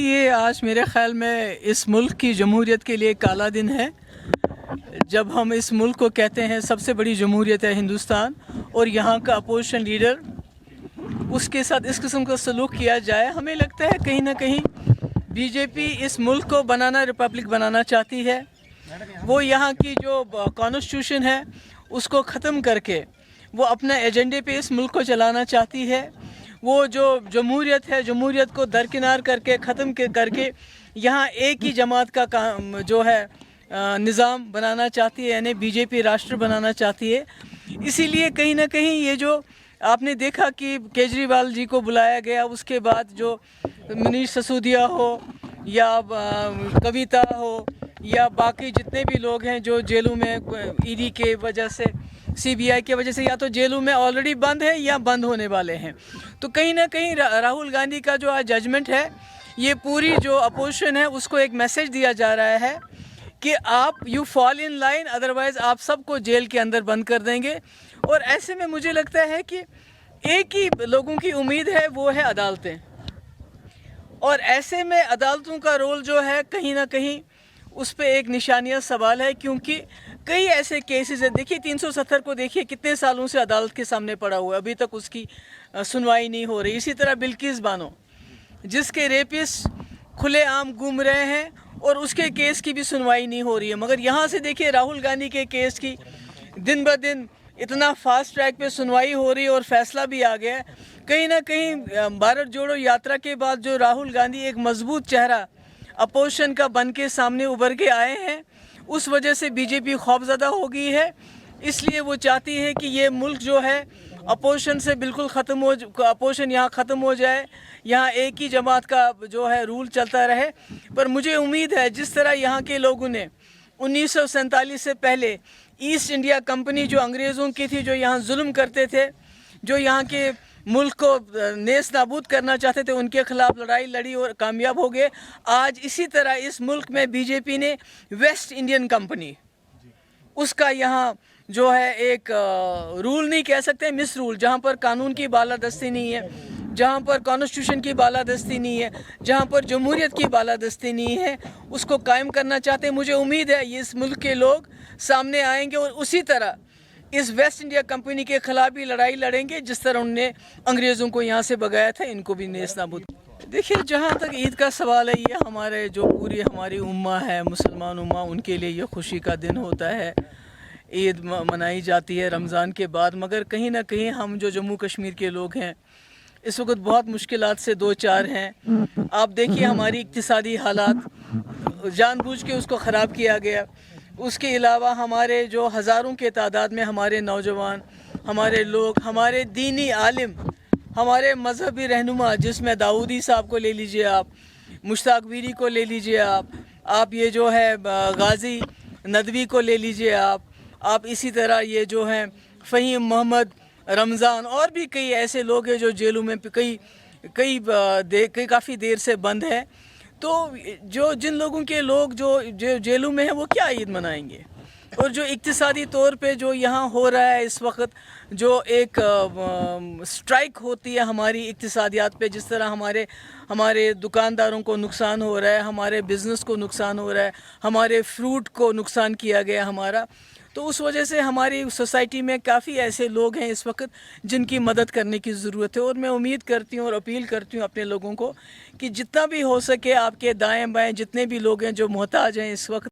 ये आज मेरे ख्याल में इस मुल्क की जमहूरियत के लिए काला दिन है। जब हम इस मुल्क को कहते हैं सबसे बड़ी जमहूरियत है हिंदुस्तान, और यहाँ का अपोजिशन लीडर उसके साथ इस किस्म का सलूक किया जाए, हमें लगता है कहीं ना कहीं बीजेपी इस मुल्क को रिपब्लिक बनाना चाहती है। वो यहाँ की जो कॉन्स्टिट्यूशन है उसको ख़त्म करके वो अपने एजेंडे पे इस मुल्क को चलाना चाहती है। वो जो जमहूरियत है, जमहूरियत को दरकिनार करके ख़त्म करके यहाँ एक ही जमात का काम जो है निज़ाम बनाना चाहती है, यानी बीजेपी राष्ट्र बनाना चाहती है। इसीलिए कहीं ना कहीं ये जो आपने देखा कि केजरीवाल जी को बुलाया गया, उसके बाद जो मनीष सिसोदिया हो या कविता हो या बाकी जितने भी लोग हैं जो जेलों में ईडी के वजह से, सीबीआई की वजह से या तो जेलों में ऑलरेडी बंद है या बंद होने वाले हैं, तो कहीं ना कहीं राहुल गांधी का जो आज जजमेंट है, ये पूरी जो अपोजिशन है उसको एक मैसेज दिया जा रहा है कि आप you fall in line, otherwise आप सबको जेल के अंदर बंद कर देंगे। और ऐसे में मुझे लगता है कि एक ही लोगों की उम्मीद है, वो है अदालतें। और ऐसे में अदालतों का रोल जो है कहीं ना कहीं उस पर एक निशानिया सवाल है, क्योंकि कई ऐसे केसेस हैं। देखिए 370 को देखिए कितने सालों से अदालत के सामने पड़ा हुआ है, अभी तक उसकी सुनवाई नहीं हो रही। इसी तरह बिल्किस बानो, जिसके रेपिस्ट खुलेआम घूम रहे हैं और उसके केस की भी सुनवाई नहीं हो रही है। मगर यहाँ से देखिए राहुल गांधी के केस की दिन ब दिन इतना फास्ट ट्रैक पे सुनवाई हो रही है और फैसला भी आ गया है। कहीं ना कहीं भारत जोड़ो यात्रा के बाद जो राहुल गांधी एक मजबूत चेहरा अपोजिशन का बन के सामने उभर के आए हैं, उस वजह से बीजेपी खौफजदा हो गई है। इसलिए वो चाहती है कि ये मुल्क जो है अपोजिशन से बिल्कुल ख़त्म हो, अपोजिशन यहाँ ख़त्म हो जाए, यहाँ एक ही जमात का जो है रूल चलता रहे। पर मुझे उम्मीद है जिस तरह यहाँ के लोगों ने 1947 से पहले ईस्ट इंडिया कंपनी जो अंग्रेज़ों की थी, जो यहाँ जुल्म करते थे, जो यहाँ के मुल्क को नेस नाबूद करना चाहते थे, उनके खिलाफ लड़ाई लड़ी और कामयाब हो गए। आज इसी तरह इस मुल्क में बीजेपी ने वेस्ट इंडियन कंपनी, उसका यहाँ जो है एक रूल नहीं कह सकते, मिस रूल, जहाँ पर कानून की बालादस्ती नहीं है, जहाँ पर कॉन्स्टिट्यूशन की बालादस्ती नहीं है, जहाँ पर जमहूरियत की बालादस्ती नहीं है, उसको कायम करना चाहते हैं। मुझे उम्मीद है ये इस मुल्क के लोग सामने आएंगे और उसी तरह इस वेस्ट इंडिया कंपनी के खिलाफ भी लड़ाई लड़ेंगे, जिस तरह उन्होंने अंग्रेज़ों को यहाँ से भगाया था, इनको भी नेस नाबूद। देखिए जहाँ तक ईद का सवाल है, ये हमारे जो पूरी हमारी उम्मा है, मुसलमान उम्मा, उनके लिए ये खुशी का दिन होता है। ईद मनाई जाती है रमज़ान के बाद। मगर कहीं ना कहीं हम जो जम्मू कश्मीर के लोग हैं इस वक्त बहुत मुश्किलात से दो चार हैं। आप देखिए हमारी इक्तिसादी हालात, जानबूझ के उसको ख़राब किया गया। उसके अलावा हमारे जो हज़ारों के तादाद में हमारे नौजवान, हमारे लोग, हमारे दीनी आलिम, हमारे मजहबी रहनुमा, जिसमें दाऊदी साहब को ले लीजिए आप, मुश्ताक वीरी को ले लीजिए आप ये जो है गाजी नदवी को ले लीजिए आप इसी तरह ये जो हैं फ़हीम मोहम्मद, रमज़ान, और भी कई ऐसे लोग हैं जो जेलों में कई काफ़ी देर से बंद है। तो जो जिन लोगों के लोग जो जेलों में हैं वो क्या ईद मनाएंगे? और जो इक्तिसादी तौर पे जो यहाँ हो रहा है इस वक्त, जो एक स्ट्राइक होती है हमारी इक्तिसादियात पे, जिस तरह हमारे दुकानदारों को नुकसान हो रहा है, हमारे बिज़नेस को नुकसान हो रहा है, हमारे फ्रूट को नुकसान किया गया हमारा, तो उस वजह से हमारी सोसाइटी में काफ़ी ऐसे लोग हैं इस वक्त जिनकी मदद करने की ज़रूरत है। और मैं उम्मीद करती हूँ और अपील करती हूँ अपने लोगों को कि जितना भी हो सके आपके दाएं बाएं जितने भी लोग हैं जो मोहताज हैं इस वक्त,